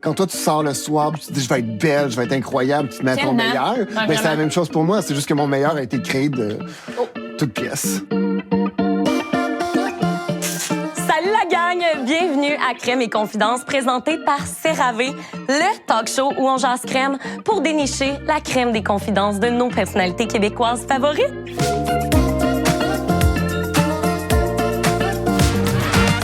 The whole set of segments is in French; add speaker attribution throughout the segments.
Speaker 1: Quand toi, tu sors le soir, puis tu te dis, je vais être belle, je vais être incroyable, tu te mets à ton meilleur, ben, c'est la même chose pour moi. C'est juste que mon meilleur a été créé de toutes pièces.
Speaker 2: Salut la gang! Bienvenue à Crème et Confidences, présenté par CeraVe, le talk show où on jase crème pour dénicher la crème des confidences de nos personnalités québécoises favorites.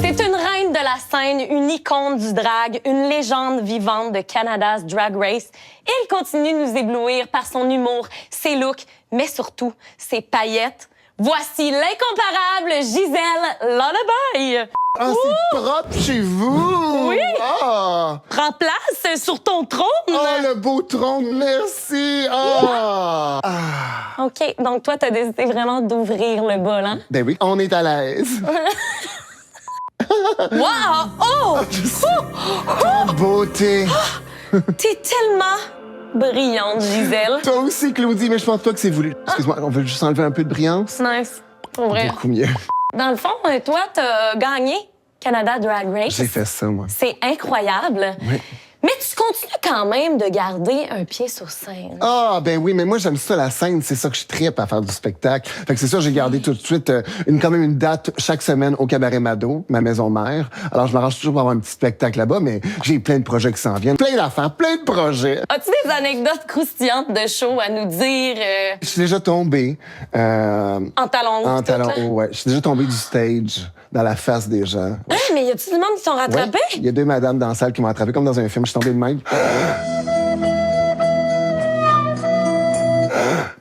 Speaker 2: C'est une reine de la scène, une icône du drag, une légende vivante de Canada's Drag Race. Elle continue de nous éblouir par son humour, ses looks, mais surtout ses paillettes. Voici l'incomparable Gisèle Lullaby.
Speaker 1: Ah, c'est propre chez vous!
Speaker 2: Oui!
Speaker 1: Ah!
Speaker 2: Prends place sur ton trône.
Speaker 1: Ah, le beau tronc, merci! Ah! Ah!
Speaker 2: OK, donc toi, t'as décidé vraiment d'ouvrir le bol, hein?
Speaker 1: Ben oui, on est à l'aise.
Speaker 2: Wow! Oh!
Speaker 1: Beauté!
Speaker 2: T'es tellement brillante, Gisèle.
Speaker 1: Toi aussi, Claudie, mais je pense pas que c'est voulu. Excuse-moi, on veut juste enlever un peu de brillance?
Speaker 2: Nice. Pour vrai.
Speaker 1: Beaucoup mieux.
Speaker 2: Dans le fond, toi, t'as gagné Canada Drag Race.
Speaker 1: J'ai fait ça, moi.
Speaker 2: C'est incroyable.
Speaker 1: Oui.
Speaker 2: Mais tu continues quand même de garder un pied sur scène.
Speaker 1: Ah, ben oui, mais moi, j'aime ça, la scène. C'est ça que je trippe à faire du spectacle. Fait que c'est ça, j'ai gardé tout de suite quand même une date chaque semaine au Cabaret Mado, ma maison mère. Alors, je m'arrange toujours pour avoir un petit spectacle là-bas, mais j'ai plein de projets qui s'en viennent. Plein d'affaires, plein de projets.
Speaker 2: As-tu des anecdotes croustillantes de show à nous dire
Speaker 1: Je suis déjà tombée.
Speaker 2: en talons hauts?
Speaker 1: En
Speaker 2: tout,
Speaker 1: talons
Speaker 2: là?
Speaker 1: hauts, ouais. Je suis déjà tombée du stage, dans la face des gens.
Speaker 2: Hein, mais y a-tu du monde qui sont rattrapés?
Speaker 1: Ouais. Il y a deux madames dans la salle qui m'ont attrapé, comme dans un film. Je suis tombé de même.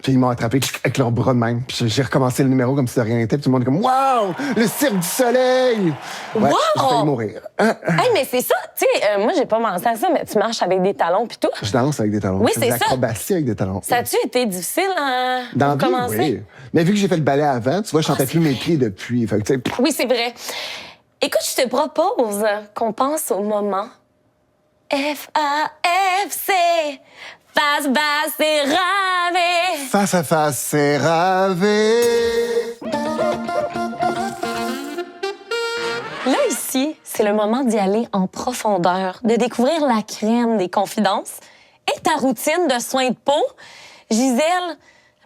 Speaker 1: Puis ils m'ont attrapé avec leurs bras de même. Puis j'ai recommencé le numéro comme si de rien n'était. Puis tout le monde est comme « Wow! Le cirque du soleil! » Ouais,
Speaker 2: Wow!
Speaker 1: j'ai failli mourir.
Speaker 2: Hey, mais c'est ça, tu sais, moi, j'ai pas pensé à ça, mais tu marches avec des talons pis tout.
Speaker 1: Je danse avec des talons.
Speaker 2: Oui,
Speaker 1: Je fais
Speaker 2: c'est
Speaker 1: de
Speaker 2: ça.
Speaker 1: l'acrobatie avec des talons.
Speaker 2: Ça a-tu été difficile
Speaker 1: Dans
Speaker 2: pour
Speaker 1: la vie,
Speaker 2: commencer?
Speaker 1: oui. Mais vu que j'ai fait le ballet avant, tu vois, je chantais plus mes pieds depuis. Fait que, tu sais,
Speaker 2: Oui, c'est vrai. Écoute, je te propose qu'on pense au moment F-A-F-C. Face, face, c'est ravé.
Speaker 1: face à face, c'est ravé.
Speaker 2: Là, ici, c'est le moment d'y aller en profondeur, de découvrir la crème des confidences et ta routine de soins de peau. Gisèle,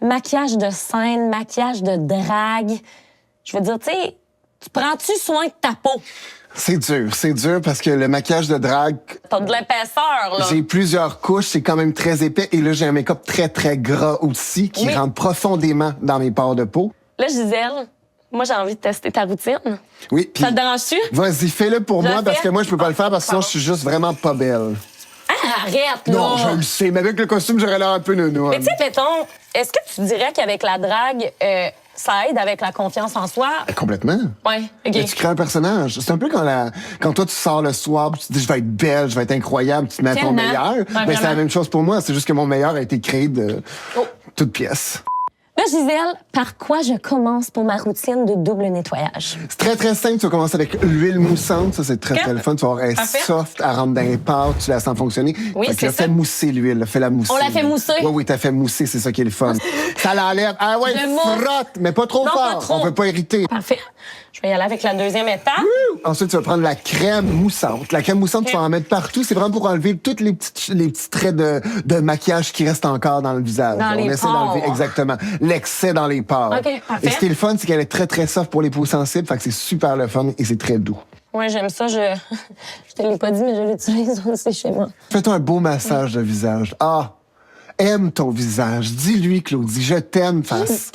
Speaker 2: maquillage de scène, maquillage de drague. Je veux dire, tu sais, tu prends-tu soin de ta peau?
Speaker 1: C'est dur parce que le maquillage de drague,
Speaker 2: T'as de l'épaisseur, là.
Speaker 1: j'ai plusieurs couches, c'est quand même très épais. Et là, j'ai un make-up très, très gras aussi qui
Speaker 2: Oui.
Speaker 1: rentre profondément dans mes pores de peau.
Speaker 2: Là, Gisèle, moi, j'ai envie de tester ta routine.
Speaker 1: Oui, puis
Speaker 2: Ça te dérange-tu?
Speaker 1: vas-y, fais-le pour
Speaker 2: Je
Speaker 1: moi
Speaker 2: le
Speaker 1: parce
Speaker 2: fais.
Speaker 1: que moi, je peux pas le faire parce que sinon, je suis juste vraiment pas belle.
Speaker 2: Ah, arrête, là!
Speaker 1: Non, je le sais, mais avec le costume, j'aurais l'air un peu nounou.
Speaker 2: Mais tu sais, mettons, est-ce que tu dirais qu'avec la drague, ça aide avec la confiance en soi?
Speaker 1: Complètement.
Speaker 2: Ouais, OK.
Speaker 1: Mais tu crées un personnage. C'est un peu quand toi, tu sors le soir, puis tu te dis, je vais être belle, je vais être incroyable, tu te mets à ton
Speaker 2: Tellement.
Speaker 1: meilleur.
Speaker 2: Ouais,
Speaker 1: Mais c'est la
Speaker 2: vraiment.
Speaker 1: même chose pour moi. C'est juste que mon meilleur a été créé de
Speaker 2: Oh.
Speaker 1: toutes pièces.
Speaker 2: Là, Gisèle, par quoi je commence pour ma routine de double nettoyage?
Speaker 1: C'est très, très simple. Tu vas commencer avec l'huile moussante. Ça, c'est très, très le fun. Tu vas voir, elle est
Speaker 2: Parfait.
Speaker 1: soft, elle rentre dans les pâtes, tu la sens fonctionner.
Speaker 2: Oui,
Speaker 1: Fait que
Speaker 2: c'est
Speaker 1: là,
Speaker 2: ça.
Speaker 1: fais mousser l'huile. Fais-la mousser.
Speaker 2: On la fait mousser?
Speaker 1: Oui, oui, t'as fait mousser. C'est ça qui est le fun. Ça l'enlève. Ah ouais,
Speaker 2: Je mousse.
Speaker 1: frotte, mais pas trop
Speaker 2: Non, pas
Speaker 1: fort.
Speaker 2: trop.
Speaker 1: On veut pas irriter.
Speaker 2: Parfait. Je vais y aller avec la deuxième étape.
Speaker 1: Ensuite, tu vas prendre la crème moussante. La crème moussante,
Speaker 2: Ok.
Speaker 1: tu vas en mettre partout. C'est vraiment pour enlever tous les petits traits de maquillage qui restent encore dans le visage.
Speaker 2: Dans
Speaker 1: On
Speaker 2: les
Speaker 1: essaie
Speaker 2: pores.
Speaker 1: d'enlever exactement l'excès dans les pores.
Speaker 2: Ok, parfait.
Speaker 1: Et ce qui est le fun, c'est qu'elle est très, très soft pour les peaux sensibles. Fait que c'est super le fun et c'est très doux.
Speaker 2: Ouais, j'aime ça. Je te l'ai pas dit, mais je l'utilise aussi chez moi.
Speaker 1: Fais-toi un beau massage de visage. Ah! Aime ton visage. Dis-lui, Claudie, je t'aime face.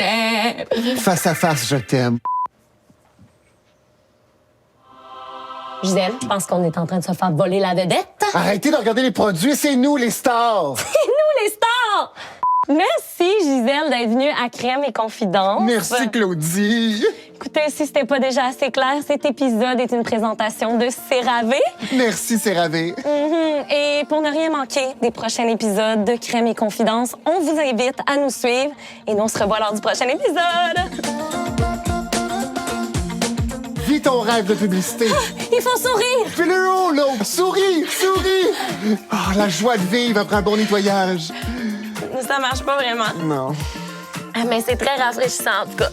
Speaker 1: Face à face, je t'aime.
Speaker 2: Gisèle, je pense qu'on est en train de se faire voler la vedette.
Speaker 1: Arrêtez de regarder les produits, c'est nous, les stars!
Speaker 2: C'est nous, les stars! Merci, Gisèle, d'être venue à Crème et Confidences.
Speaker 1: Merci, Claudie.
Speaker 2: Écoutez, si c'était pas déjà assez clair, cet épisode est une présentation de CeraVe.
Speaker 1: Merci, CeraVe.
Speaker 2: Et pour ne rien manquer des prochains épisodes de Crème et Confidences, on vous invite à nous suivre et nous on se revoit lors du prochain épisode.
Speaker 1: Vis ton rêve de publicité.
Speaker 2: Il faut sourire!
Speaker 1: Fais-le haut, là. Souris, souris. Ah, la joie de vivre après un bon nettoyage.
Speaker 2: Ça marche pas vraiment.
Speaker 1: Non.
Speaker 2: Mais c'est très rafraîchissant, en tout cas.